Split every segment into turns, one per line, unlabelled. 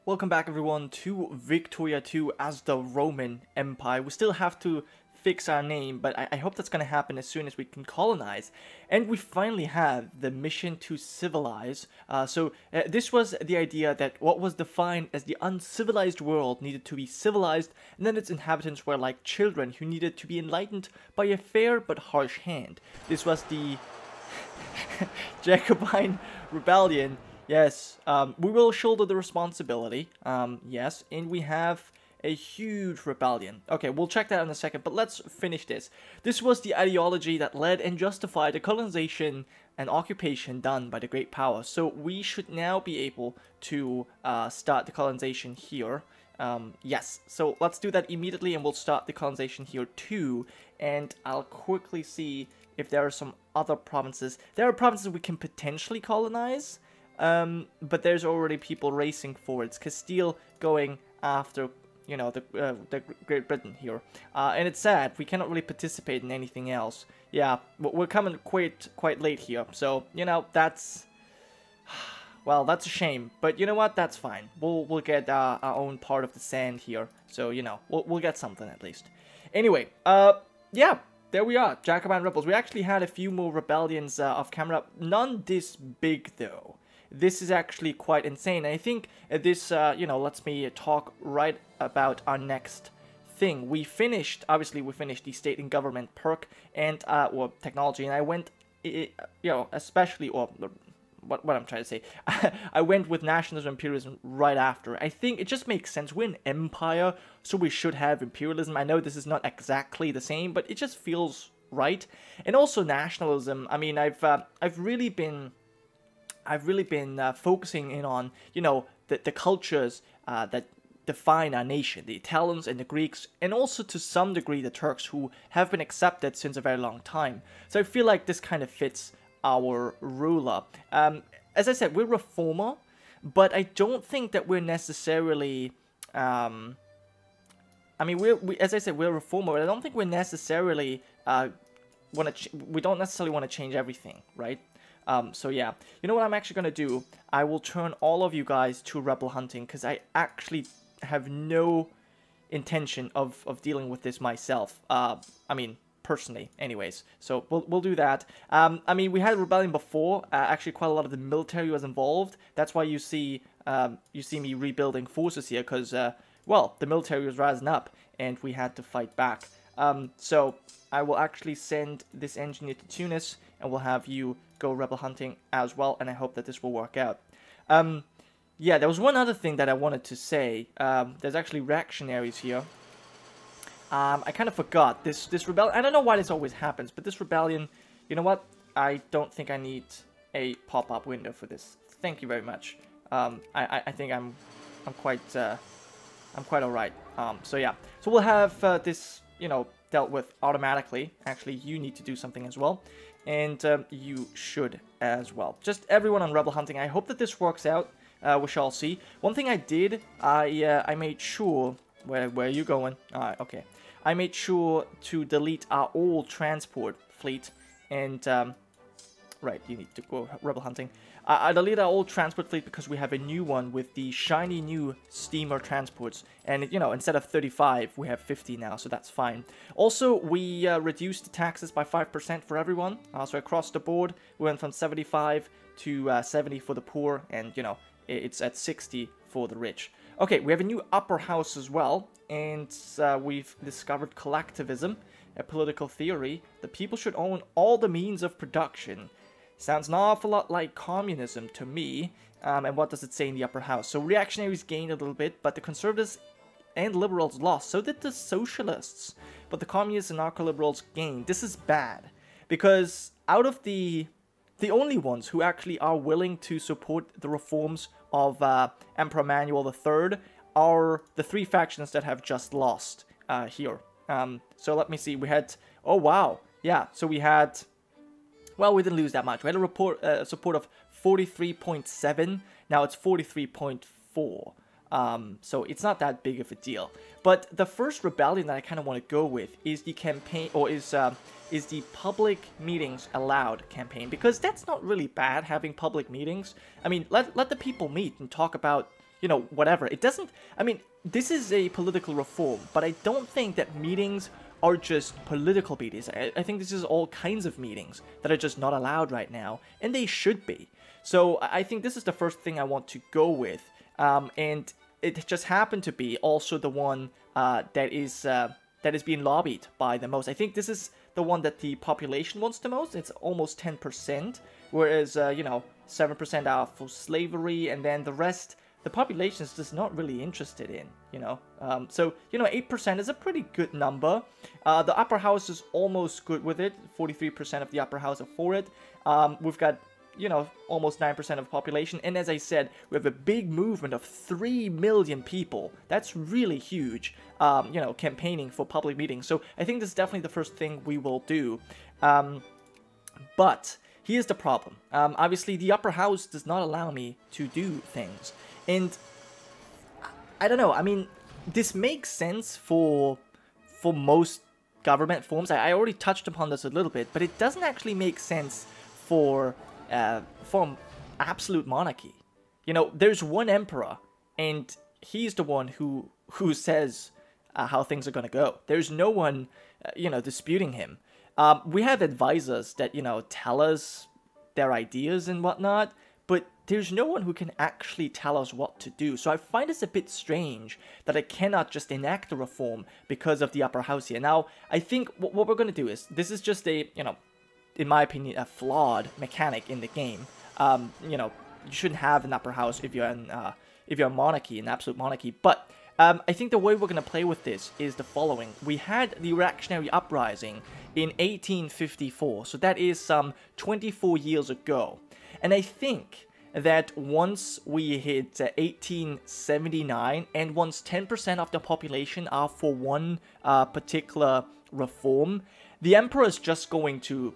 Welcome back everyone to Victoria 2 as the Roman Empire. We still have to fix our name, but I hope that's going to happen as soon as we can colonize. And we finally have the mission to civilize. This was the idea that what was defined as the uncivilized world needed to be civilized, and then its inhabitants were like children who needed to be enlightened by a fair but harsh hand. This was the Jacobite Rebellion. Yes, we will shoulder the responsibility, yes, and we have a huge rebellion. Okay, we'll check that in a second, but let's finish this. This was the ideology that led and justified the colonization and occupation done by the great powers. So we should now be able to start the colonization here. Yes, so let's do that immediately, and we'll start the colonization here too, and I'll quickly see if there are some other provinces. There are provinces we can potentially colonize, but there's already people racing for it. It's Castile going after, you know, the Great Britain here. And it's sad, we cannot really participate in anything else. Yeah, we're coming quite late here. So, you know, that's... Well, that's a shame. But you know what? That's fine. We'll get our own part of the sand here. So, you know, we'll get something at least. Anyway, yeah. There we are, Jacobite Repose. We actually had a few more rebellions off camera. None this big, though. This is actually quite insane. I think this, you know, lets me talk right about our next thing. Obviously, we finished the state and government perk and, or technology, and I went, you know, especially, or what I'm trying to say, I went with nationalism, imperialism right after. I think it just makes sense. We're an empire, so we should have imperialism. I know this is not exactly the same, but it just feels right. And also nationalism. I mean, I've really been focusing in on, you know, the cultures that define our nation, the Italians and the Greeks, and also to some degree the Turks, who have been accepted since a very long time. So I feel like this kind of fits our ruler. As I said, we're reformer, but I don't think that we're necessarily, I mean, as I said, we're a reformer, but I don't think we're necessarily, we don't necessarily want to change everything, right? So yeah, you know what I'm actually going to do? I will turn all of you guys to rebel hunting, because I actually have no intention of dealing with this myself. I mean, personally, anyways. So we'll do that. I mean, we had a rebellion before. Actually, quite a lot of the military was involved. That's why you see me rebuilding forces here, because well, the military was rising up, and we had to fight back. So I will actually send this engineer to Tunis, and we'll have you go rebel hunting as well, and I hope that this will work out. Yeah, there was one other thing that I wanted to say. There's actually reactionaries here. I kind of forgot this rebellion. I don't know why this always happens, but this rebellion, you know what? I don't think I need a pop-up window for this. Thank you very much. I think I'm quite alright. So yeah, so we'll have this, you know, dealt with automatically. Actually, you need to do something as well, and you should as well. Just everyone on rebel hunting. I hope that this works out. We shall see. One thing I did, I made sure. Where are you going? Alright, okay. I made sure to delete our old transport fleet, and right, you need to go rebel hunting. I deleted our old transport fleet because we have a new one with the shiny new steamer transports, and you know, instead of 35 we have 50 now, so that's fine. Also, we reduced the taxes by 5% for everyone, so across the board we went from 75 to 70 for the poor, and you know, it's at 60 for the rich. Okay, we have a new upper house as well, and we've discovered collectivism, a political theory. The people should own all the means of production. Sounds an awful lot like communism to me. And what does it say in the upper house? So reactionaries gained a little bit, but the conservatives and liberals lost. So did the socialists. But the communists and narco-liberals gained. This is bad, because out of the only ones who actually are willing to support the reforms of Emperor Emmanuel III are the three factions that have just lost here. So let me see, we had, oh wow, yeah, so we had, well, we didn't lose that much. We had a support of 43.7, now it's 43.4. So it's not that big of a deal. But the first rebellion that I kind of want to go with is the campaign, or is the public meetings allowed campaign, because that's not really bad, having public meetings. I mean, let the people meet and talk about, you know, whatever. It doesn't, I mean, this is a political reform, but I don't think that meetings are just political meetings. I think this is all kinds of meetings that are just not allowed right now, and they should be. So I think this is the first thing I want to go with, and it just happened to be also the one that is being lobbied by the most. I think this is the one that the population wants the most. It's almost 10%, whereas, you know, 7% are for slavery, and then the rest, the population is just not really interested in, you know. So, you know, 8% is a pretty good number. The upper house is almost good with it. 43% of the upper house are for it. We've got, you know, almost 9% of the population. And as I said, we have a big movement of 3 million people. That's really huge, you know, campaigning for public meetings. So I think this is definitely the first thing we will do. But here's the problem. Obviously, the upper house does not allow me to do things. And I don't know. I mean, this makes sense for most government forms. I already touched upon this a little bit, but it doesn't actually make sense for absolute monarchy. You know, there's one emperor, and he's the one who says how things are going to go. There's no one, you know, disputing him. We have advisors that, you know, tell us their ideas and whatnot, but there's no one who can actually tell us what to do. So I find this a bit strange that I cannot just enact a reform because of the upper house here. Now, I think what we're going to do is, this is just a, you know, in my opinion, a flawed mechanic in the game. You know, you shouldn't have an upper house if you're a monarchy, an absolute monarchy. But I think the way we're going to play with this is the following. We had the reactionary uprising in 1854, so that is some 24 years ago. And I think that once we hit 1879, and once 10% of the population are for one particular reform, the emperor is just going to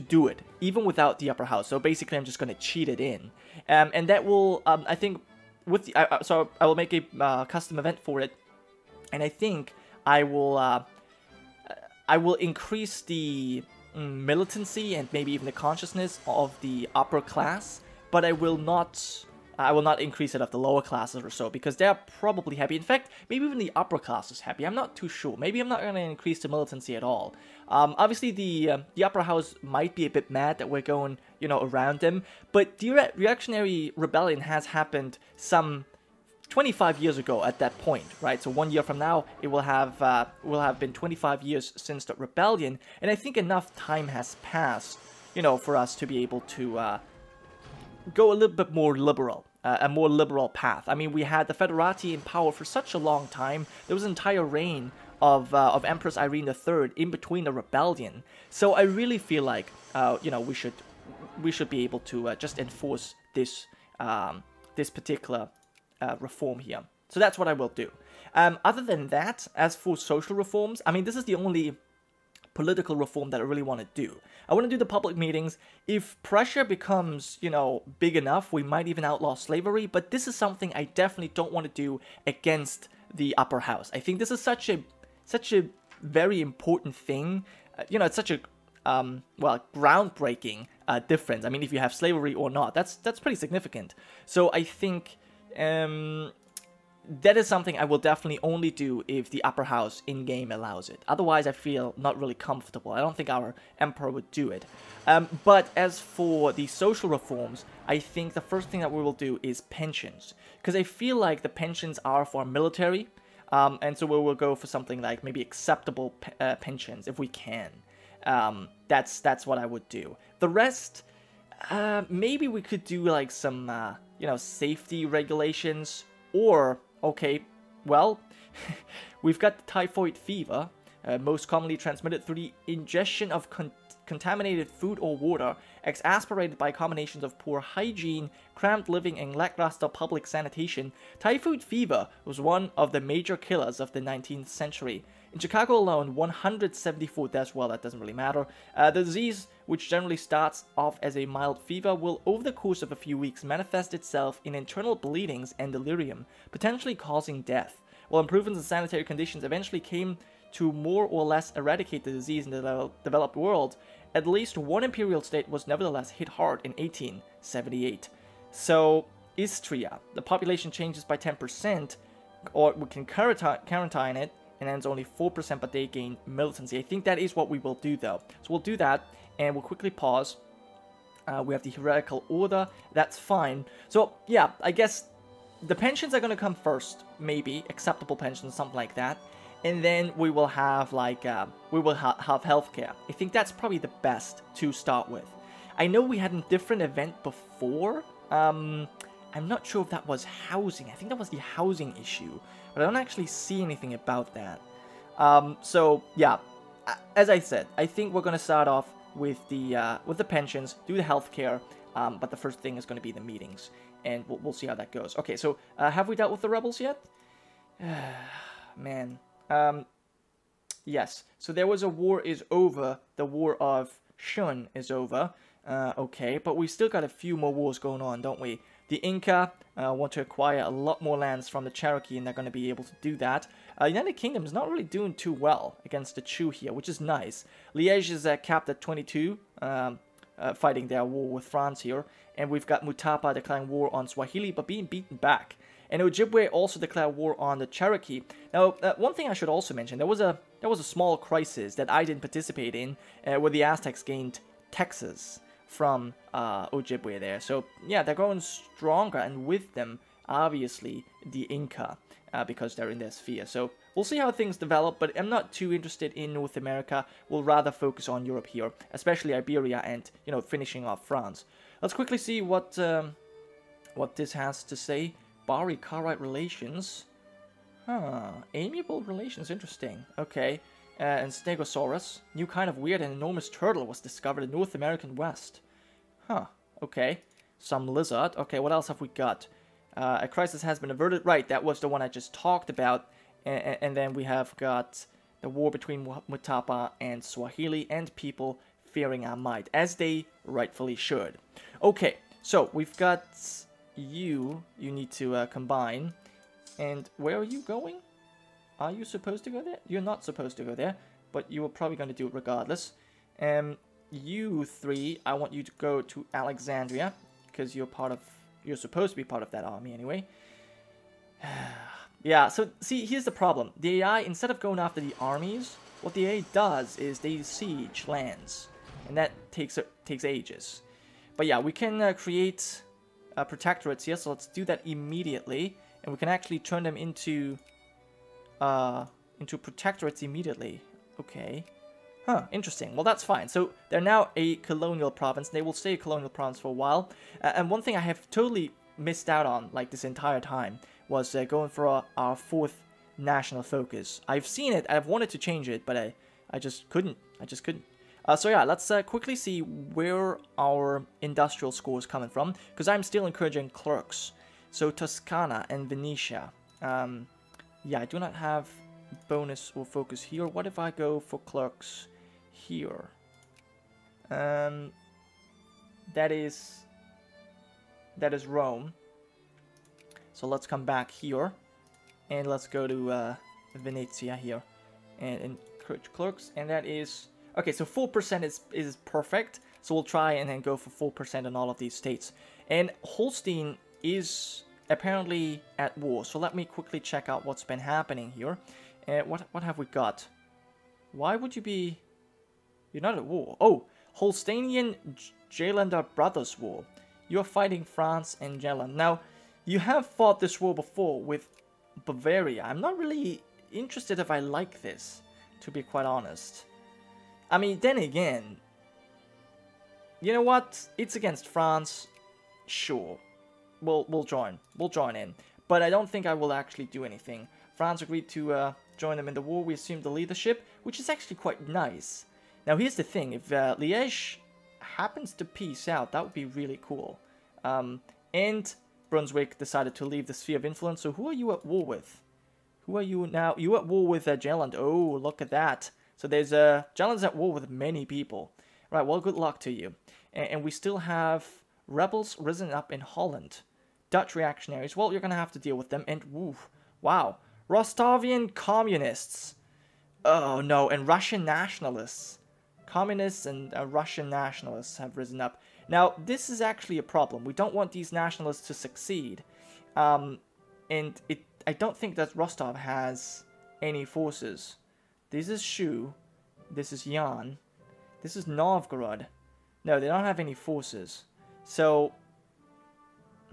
do it, even without the upper house. So basically, I'm just going to cheat it in. And that will, I think, with the, so I will make a custom event for it, and I think I will increase the militancy and maybe even the consciousness of the upper class, but I will not increase it of the lower classes or so, because they're probably happy. In fact, maybe even the upper class is happy. I'm not too sure. Maybe I'm not going to increase the militancy at all. Obviously, the upper house might be a bit mad that we're going, you know, around them, but the reactionary rebellion has happened some 25 years ago at that point, right? So 1 year from now, it will have been 25 years since the rebellion, and I think enough time has passed, you know, for us to be able to go a little bit more liberal. A more liberal path. I mean, we had the Federati in power for such a long time. There was an entire reign of Empress Irene III in between the rebellion. So I really feel like, you know, we should be able to just enforce this this particular reform here. So that's what I will do. Other than that, as for social reforms, I mean, this is the only political reform that I really want to do. I want to do the public meetings. If pressure becomes, you know, big enough, we might even outlaw slavery, but this is something I definitely don't want to do against the upper house. I think this is such a very important thing. You know, it's such a well, groundbreaking difference. I mean, if you have slavery or not, that's pretty significant. So I think that is something I will definitely only do if the upper house in-game allows it. Otherwise, I feel not really comfortable. I don't think our emperor would do it. But as for the social reforms, I think the first thing that we will do is pensions. Because I feel like the pensions are for military, and so we will go for something like maybe acceptable pensions if we can. That's what I would do. The rest, maybe we could do like some, you know, safety regulations, or okay, well, we've got the typhoid fever, most commonly transmitted through the ingestion of contaminated food or water, exasperated by combinations of poor hygiene, cramped living, and lackluster public sanitation. Typhoid fever was one of the major killers of the 19th century. In Chicago alone, 174 deaths, well, that doesn't really matter. The disease, which generally starts off as a mild fever, will over the course of a few weeks manifest itself in internal bleedings and delirium, potentially causing death. While improvements in sanitary conditions eventually came to more or less eradicate the disease in the developed world, at least one imperial state was nevertheless hit hard in 1878. So Istria. The population changes by 10%, or we can quarantine it, and then it's only 4%, but they gain militancy. I think that is what we will do, though. So we'll do that, and we'll quickly pause. We have the heretical order. That's fine. So, yeah, I guess the pensions are going to come first, maybe. Acceptable pensions, something like that. And then we will have, like, have healthcare. I think that's probably the best to start with. I know we had a different event before. I'm not sure if that was housing. I think that was the housing issue. But I don't actually see anything about that. So, yeah. As I said, I think we're going to start off with the pensions, do the healthcare. But the first thing is going to be the meetings. And we'll see how that goes. Okay, so have we dealt with the rebels yet? Man. Yes. So there was a war is over. The war of Shun is over. Okay, but we still got a few more wars going on, don't we? The Inca want to acquire a lot more lands from the Cherokee, and they're going to be able to do that. United Kingdom is not really doing too well against the Chu here, which is nice. Liège is capped at 22, fighting their war with France here. And we've got Mutapa declaring war on Swahili, but being beaten back. And Ojibwe also declared war on the Cherokee. Now, one thing I should also mention, there was a small crisis that I didn't participate in, where the Aztecs gained Texas from Ojibwe there. So, yeah, they're growing stronger, and with them, obviously, the Inca, because they're in their sphere. So, we'll see how things develop, but I'm not too interested in North America. We'll rather focus on Europe here, especially Iberia and, you know, finishing off France. Let's quickly see what this has to say. Bari-Kharit relations. Huh. Amiable relations. Interesting. Okay. And Stegosaurus. New kind of weird and enormous turtle was discovered in North American West. Huh. Okay. Some lizard. Okay, what else have we got? A crisis has been averted. Right, that was the one I just talked about. And then we have got the war between Mutapa and Swahili, and people fearing our might, as they rightfully should. Okay, so we've got you need to combine. And where are you going? Are you supposed to go there? You're not supposed to go there, but you were probably going to do it regardless. You three, I want you to go to Alexandria, because you're supposed to be part of that army anyway. Yeah, so see, here's the problem. The AI, instead of going after the armies, what the AI does is they siege lands, and that takes ages. But yeah, we can create protectorates here, so let's do that immediately, and we can actually turn them into protectorates immediately. Okay. Huh, interesting. Well, that's fine. So they're now a colonial province. They will stay a colonial province for a while. And one thing I have totally missed out on, like, this entire time, was going for our fourth national focus. I've seen it. I've wanted to change it, but I just couldn't. So yeah, let's quickly see where our industrial score is coming from, because I'm still encouraging clerks. So Toscana and Venetia. Yeah, I do not have bonus or focus here. What if I go for clerks here? That is Rome. So let's come back here, and let's go to Venezia here, and encourage clerks, and that is okay. So 4% is perfect. So we'll try and then go for 4% in all of these states. And Holstein is apparently at war. So let me quickly check out what's been happening here. What have we got? Why would you be? You're not at war. Oh, Holsteinian Jalander Brothers War. You're fighting France and Jylland. Now, you have fought this war before with Bavaria. I'm not really interested if I like this, to be quite honest. I mean, then again, you know what? It's against France. Sure. We'll join. We'll join in. But I don't think I will actually do anything. France agreed to join them in the war. We assumed the leadership, which is actually quite nice. Now, here's the thing. If Liège happens to peace out, that would be really cool. And Brunswick decided to leave the sphere of influence. So who are you at war with? Who are you now? You at war with Jylland. Oh, look at that. So there's Jylland's at war with many people. Right, well, good luck to you. And we still have rebels risen up in Holland. Dutch reactionaries. Well, you're going to have to deal with them. And, woo, wow. Rostovian communists. Oh, no. And Russian nationalists. Communists and Russian nationalists have risen up. Now, this is actually a problem. We don't want these nationalists to succeed. And I don't think that Rostov has any forces. This is Shu. This is Yan. This is Novgorod. No, they don't have any forces. So,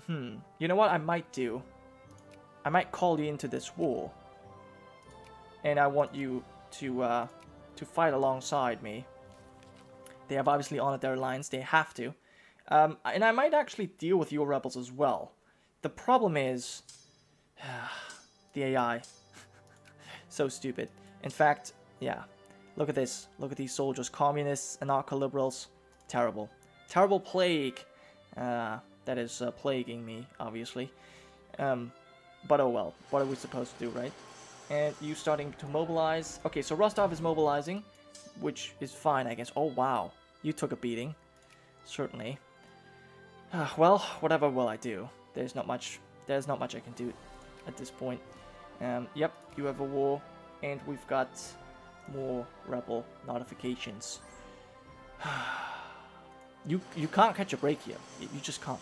you know what I might do? I might call you into this war. And I want you to fight alongside me. They have obviously honored their alliance. They have to. And I might actually deal with your rebels as well. The problem is the AI. So stupid. In fact, yeah. Look at this. Look at these soldiers. Communists, anarcho-liberals. Terrible. Terrible plague. That is plaguing me, obviously. But oh well. What are we supposed to do, right? And you starting to mobilize. Okay, so Rostov is mobilizing, which is fine, I guess. Oh, wow. You took a beating. Certainly. Well, whatever will I do? There's not much I can do at this point. Yep, you have a war, and we've got more rebel notifications. You can't catch a break here. You just can't.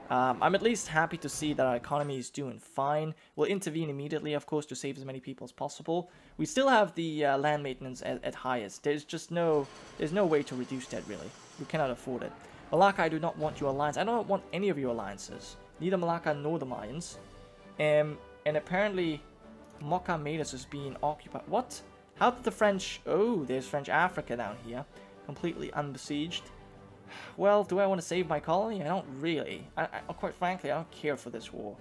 I'm at least happy to see that our economy is doing fine. We'll intervene immediately, of course, to save as many people as possible. We still have the land maintenance at highest. There's no way to reduce that, really. We cannot afford it. Malacca, I do not want your alliance. I don't want any of your alliances. Neither Malacca nor the Mayans. And apparently, Mochamedas is being occupied. What? How did the French... Oh, there's French Africa down here. Completely unbesieged. Well, do I want to save my colony? I don't really. Quite frankly, I don't care for this war.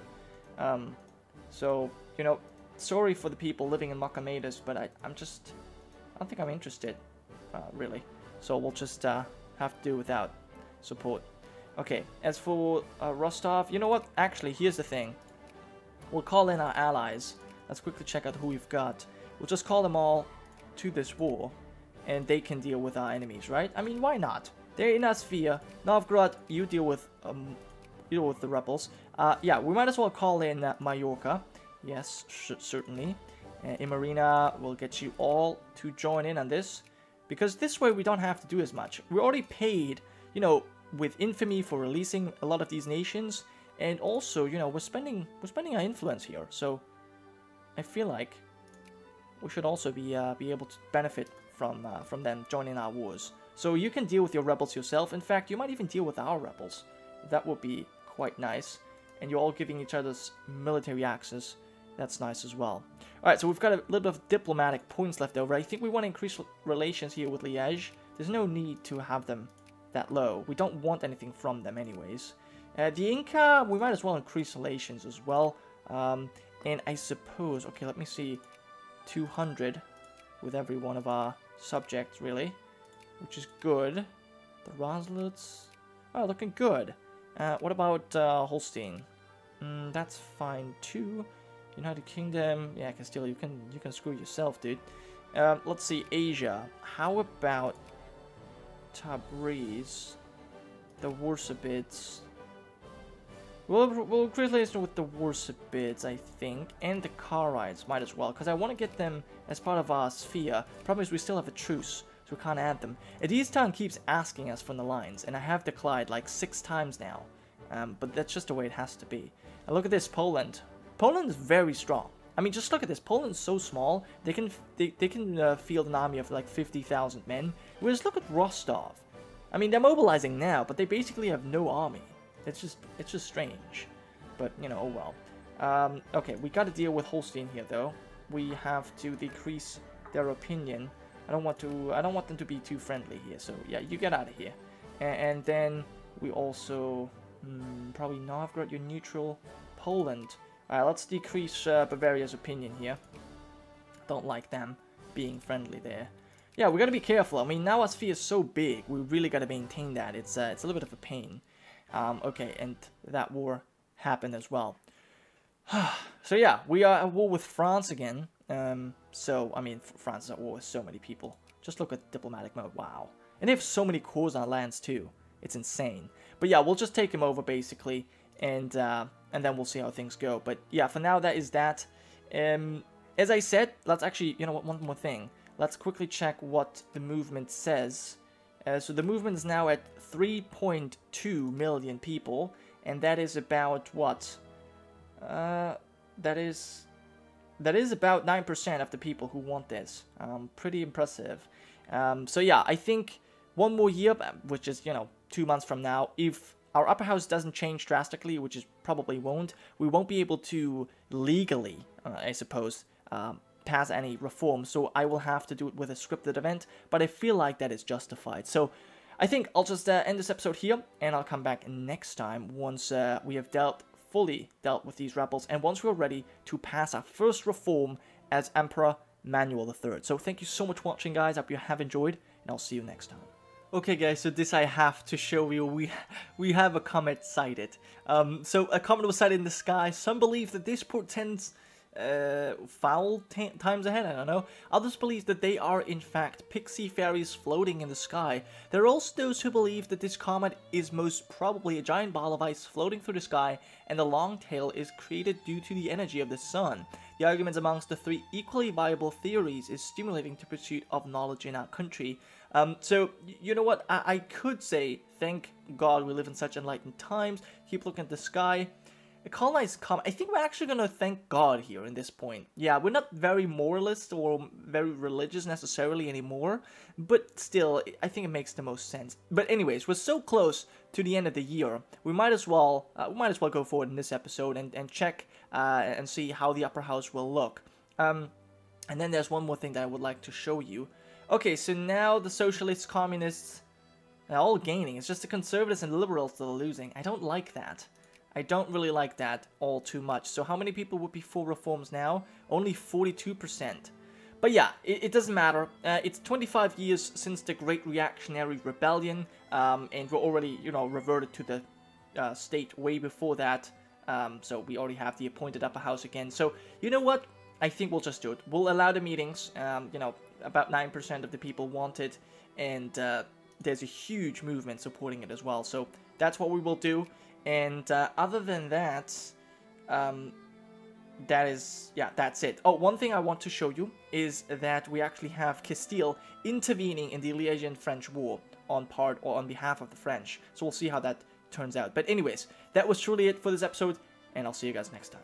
So, you know, sorry for the people living in Mochamedas, but I don't think I'm interested, really. So we'll just have to do without support. Okay, as for Rostov, you know what? Actually, here's the thing. We'll call in our allies. Let's quickly check out who we've got. We'll just call them all to this war, and they can deal with our enemies, right? I mean, why not? They're in our sphere. Novgorod, you deal with the rebels. Yeah, we might as well call in Mallorca. Yes, certainly. Imarina will get you all to join in on this, because this way we don't have to do as much. We already paid, you know, with infamy for releasing a lot of these nations, and also, you know, we're spending our influence here. So I feel like we should also be able to benefit from them joining our wars. So you can deal with your rebels yourself. In fact, you might even deal with our rebels. That would be quite nice. And you're all giving each other's military access. That's nice as well. Alright, so we've got a little bit of diplomatic points left over. I think we want to increase relations here with Liège. There's no need to have them that low. We don't want anything from them anyways. The Inca, we might as well increase relations as well. And I suppose, okay, let me see. 200 with every one of our subjects, really. Which is good. The Rosluts, oh, looking good. What about Holstein? That's fine too. United Kingdom, yeah, Castile, you can screw yourself, dude. Let's see, Asia. How about Tabriz? The Warsabids. We'll increase relations with the Warsabids, I think, and the Karites might as well, because I want to get them as part of our sphere. Problem is we still have a truce. So we can't add them. Town keeps asking us from the lines, and I have declined like 6 times now. But that's just the way it has to be. And look at this, Poland. Poland is very strong. I mean, just look at this. Poland's so small. They can field an army of like 50,000 men. Whereas look at Rostov. I mean, they're mobilizing now, but they basically have no army. It's just strange. But you know, oh well. Okay, we got to deal with Holstein here, though. We have to decrease their opinion. I don't want them to be too friendly here. So yeah, you get out of here. And then we also probably Novgorod. You're neutral. Poland. All right, let's decrease Bavaria's opinion here. Don't like them being friendly there. Yeah, we gotta be careful. I mean, now our sphere is so big, we really gotta maintain that. It's a little bit of a pain. Okay, and that war happened as well. So yeah, we are at war with France again. So, I mean, France is at war with so many people. Just look at diplomatic mode. Wow. And they have so many cores on lands too. It's insane. But yeah, we'll just take him over basically, and then we'll see how things go. But yeah, for now that is that. As I said, let's actually, you know what, one more thing. Let's quickly check what the movement says. So the movement is now at 3.2 million people, and that is about what? That is about 9% of the people who want this. Pretty impressive. So yeah, I think one more year, which is, 2 months from now, if our upper house doesn't change drastically, which is probably won't, we won't be able to legally, I suppose, pass any reform. So I will have to do it with a scripted event, but I feel like that is justified. So I think I'll just end this episode here, and I'll come back next time once we have fully dealt with these rebels, and once we're ready to pass our first reform as Emperor Manuel III. So thank you so much for watching, guys. I hope you have enjoyed, and I'll see you next time. Okay, guys, so this I have to show you. We have a comet sighted. So a comet was sighted in the sky. Some believe that this portends foul times ahead, I don't know. Others believe that they are in fact pixie fairies floating in the sky. There are also those who believe that this comet is most probably a giant ball of ice floating through the sky, and the long tail is created due to the energy of the sun. The arguments amongst the three equally viable theories is stimulating the pursuit of knowledge in our country. So, you know what, I could say, thank God we live in such enlightened times, keep looking at the sky. A colonized comet, I think we're actually going to thank God here in this point. Yeah, we're not very moralist or very religious necessarily anymore, but still, I think it makes the most sense. But anyways, we're so close to the end of the year, we might as well go forward in this episode and check and see how the upper house will look. And then there's one more thing that I would like to show you. Okay, so now the socialists, communists, they're all gaining. It's just the conservatives and liberals that are losing. I don't like that. I don't really like that all too much. So how many people would be for reforms now? Only 42%. But yeah, it doesn't matter. It's 25 years since the Great Reactionary Rebellion, and we're already, reverted to the state way before that. So we already have the appointed upper house again. So you know what? I think we'll just do it. We'll allow the meetings. About 9% of the people want it, and there's a huge movement supporting it as well. So that's what we will do. And other than that, that's it. Oh, one thing I want to show you is that we actually have Castile intervening in the Liégean-French War on behalf of the French. So we'll see how that turns out. But anyways, that was truly it for this episode, and I'll see you guys next time.